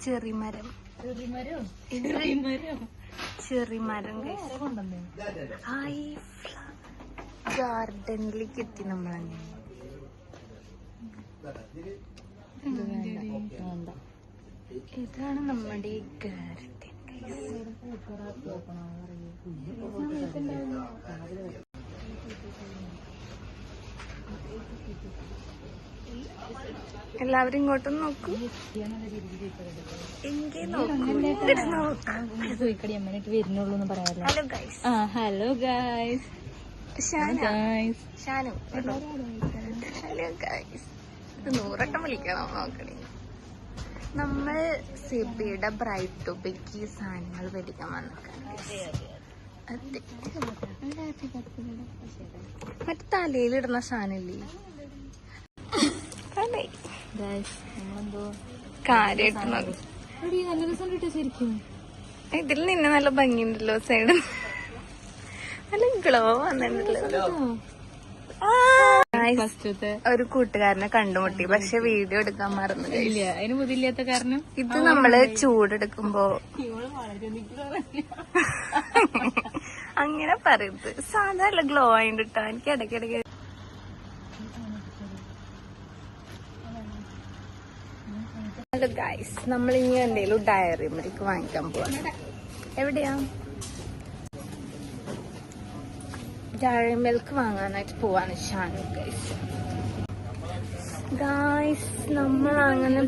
ചെറിമരം ഗാർഡനിലേക്ക് എത്തി നമ്മളങ്ങനെ. ഇതാണ് നമ്മുടെ ഗാർഡൻ. എല്ലാവരും ഇങ്ങോട്ടും നോക്കൂ. Hello guys. Hello guys. Hello guys. 100 വട്ടം വിളിക്കണം നോക്കണേ. നമ്മൾ സിബിയുടെ ബ്രൈഡ് ടു ബിക്ക് സാധനങ്ങൾ മേടിക്കാൻ വന്നിട്ടാണ്. മറ്റേ തലയിലിടുന്ന സാധനല്ലേ, കാര്യമായിട്ട് ഇതിൽ നിന്നെ നല്ല ഭംഗിയുണ്ടല്ലോ. സൈഡ് നല്ല ഗ്ലോ വന്നിട്ടുണ്ടല്ലോ. ഒരു കൂട്ടുകാരനെ കണ്ടുമുട്ടി, പക്ഷെ വീഡിയോ എടുക്കാൻ മറന്നു. അതിന് ബുദ്ധിയില്ലാത്ത കാരണം ഇത് നമ്മള് ചൂടെടുക്കുമ്പോ അങ്ങനെ പറയുന്നത് സാധാരണ ഗ്ലോ ആയിട്ടാ. എനിക്ക് ഇടയ്ക്കിടയ്ക്ക് ഹലോ ഗൈസ്, നമ്മളിനി എന്തെങ്കിലും ഡയറി മിൽക്ക് വാങ്ങിക്കാൻ പോവാണ്. എവിടെയാ ഡയറി മിൽക്ക് വാങ്ങാനായിട്ട് പോവാണ് ഷാനു. ഗൈസ് നമ്മൾ അങ്ങനെ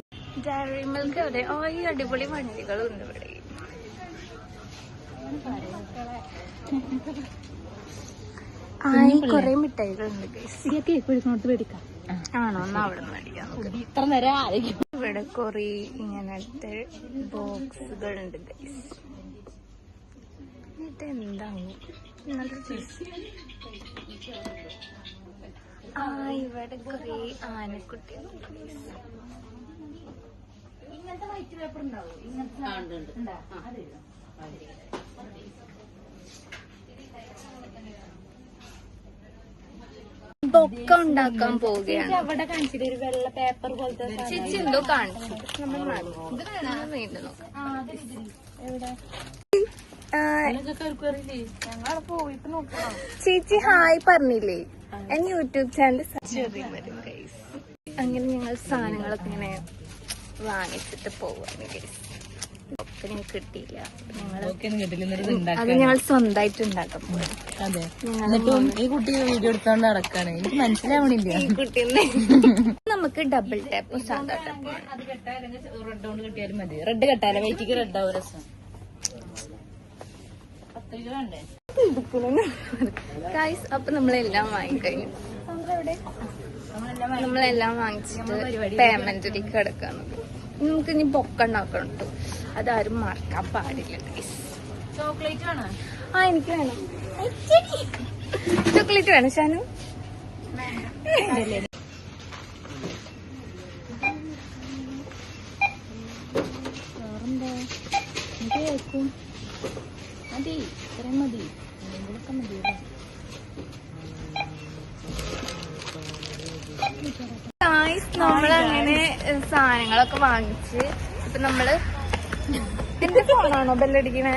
ഡയറി മിൽക്ക് എവിടെ? ഓ, ഈ അടിപൊളി വണ്ടികളുണ്ട് ഇവിടെ. കൊറേ മിഠായികളുണ്ട് ഗൈസ്. ആണോ? എന്നാ അവിടെ നിന്ന് മേടിക്കാം. ഇവിടെ കൊറേ ഇങ്ങനത്തെ ബോക്സുകളുണ്ട് ഗൈസ്. ഇതെന്താണ്? ഇവിടെ കൊറേ ആനക്കുട്ടികളുണ്ട്. ബൊക്ക ഉണ്ടാക്കാൻ പോവുകയാണ്. അവിടെ കാണിച്ചിട്ട് ഒരു വെള്ള പേപ്പർ പോലത്തെ ചേച്ചി എന്തോ കാണിച്ചു. നമ്മൾ വീണ്ടും നോക്കാം. ചേച്ചി ഹായ് പറഞ്ഞില്ലേ? ഞാൻ യൂട്യൂബ് ചാനൽ അങ്ങനെ ഞങ്ങൾ സാധനങ്ങളൊക്കെ ഇങ്ങനെ വാങ്ങിച്ചിട്ട് പോവാണ് ഗൈസ്. കിട്ടിയില്ല, അത് ഞങ്ങൾ സ്വന്തമായിട്ട് ഉണ്ടാക്കാൻ പോവാം. ഈ കുട്ടി വീഡിയോ എടുത്തോണ്ട് നടക്കാണ്, എനിക്ക് മനസ്സിലാവണില്ല. ഈ കുട്ടീനെ നമുക്ക് ഡബിൾ ടാപ്പ് സാധാ ടാപ്പ് റെഡ് കൊണ്ട് കിട്ടിയാലും മതി. റെഡ് കെട്ടാലേ വൈറ്റിക്ക് റെഡ് ആവും രസം. ഗൈസ്, അപ്പൊ നമ്മളെല്ലാം വാങ്ങിക്കഴിഞ്ഞു. നമ്മളെല്ലാം വാങ്ങിച്ചിട്ട് പേയ്മെന്റിലേക്ക് കിടക്കാണ്. നമുക്ക് ഇനി ബൊക്ക ഉണ്ടാക്കണം കേട്ടോ. അതാരും മറക്കാൻ പാടില്ല ഗൈസ്. ചോക്ലേറ്റ് വേണോ? എനിക്ക് വേണം. ചോക്ലേറ്റ് വേണം ഷാനു? മതി, ഇത്രയും മതി. എന്തെങ്കിലുമൊക്കെ മതിയല്ലോ. നമ്മളങ്ങനെ സാധനങ്ങളൊക്കെ വാങ്ങിച്ച് ഇപ്പൊ നമ്മള് എന്റെ ഫോണാണോ ബെല്ലടിക്കണേ?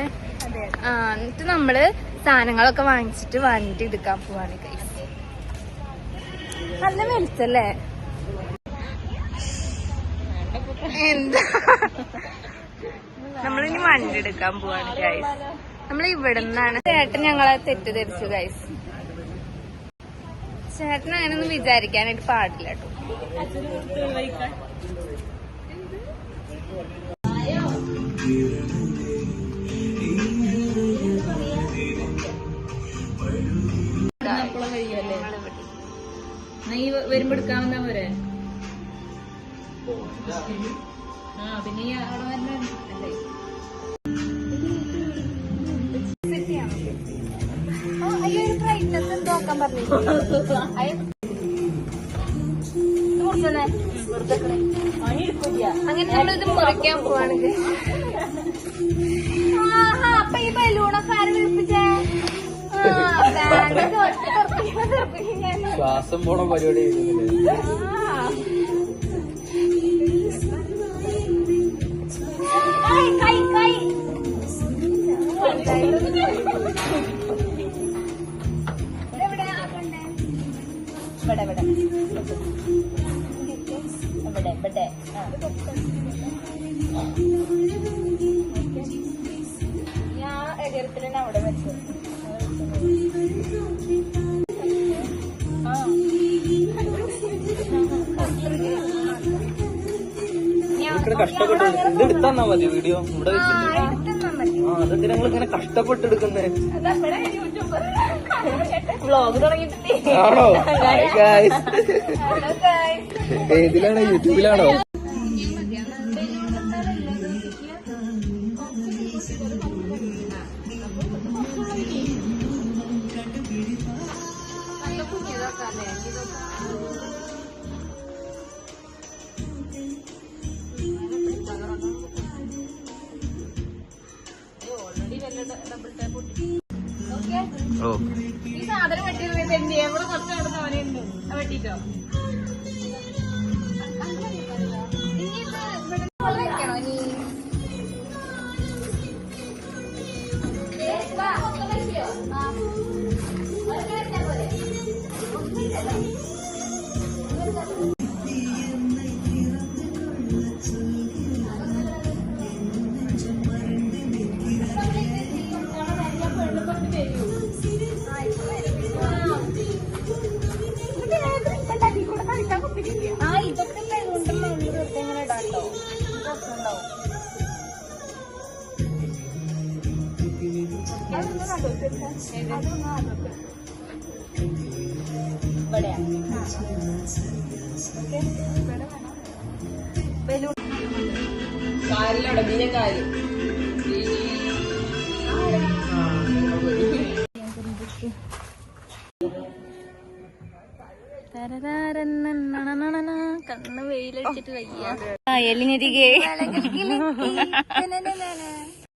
എന്നിട്ട് നമ്മള് സാധനങ്ങളൊക്കെ വാങ്ങിച്ചിട്ട് വണ്ടി എടുക്കാൻ പോവാണ് ഗൈസ്. നല്ല വെളിച്ചല്ലേ? എന്താ, നമ്മളിനി വണ്ടി എടുക്കാൻ പോവാണ് ഗൈസ്. നമ്മൾ ഇവിടെ നിന്നാണ്. ചേട്ടൻ ഞങ്ങളെ തെറ്റിദ്ധരിച്ചു ഗൈസ്. ചേട്ടൻ അങ്ങനൊന്നും വിചാരിക്കാനായിട്ട് പാടില്ല കേട്ടോ. നീ വരുമ്പോ എടുക്കാമെന്നാ പോരെ? പിന്നെ അവിടെ വരണല്ലേ? നോക്കാൻ പറഞ്ഞു. അങ്ങനെ നമ്മളിത് മുറിക്കാൻ പോവാണെങ്കിൽ അപ്പൊ ഈ ബലൂണൊക്കെ ആര് വിളിപ്പിച്ചേ? ശ്വാസം പോണ പരിപാടി ഇവിടെ ഇവിടെ ഞാൻ എതിർത്തിലാണ് അവിടെ വെച്ചത്. കഷ്ടപ്പെട്ട് ഇത് എടുത്താ മതി വീഡിയോ ഇവിടെ അതൊക്കെ ഞങ്ങൾ ഇങ്ങനെ കഷ്ടപ്പെട്ടെടുക്കുന്നേ. വ്ളോഗ് തുടങ്ങിയിട്ടില്ലേ? ആണോ? ഏതിലാണോ? യൂട്യൂബിലാണോ? ഓ ഈ സാധനം വെട്ടിയത് എന്ത് ചെയ്യാം? ഇവിടെ കുറച്ച് നടന്ന അവനുണ്ട്. വെട്ടിട്ടോ? ഇതൊക്കെ ഉണ്ടല്ലോ വെറുതെ ഇങ്ങനെ ഇടാട്ടോ. പ്രശ്നമുണ്ടാവും. കാലിലവിടെ ബിയ കാല് കണ്ണ് വെയിലടിച്ചിട്ട് വയ്യ. എല്ലിനിരികെ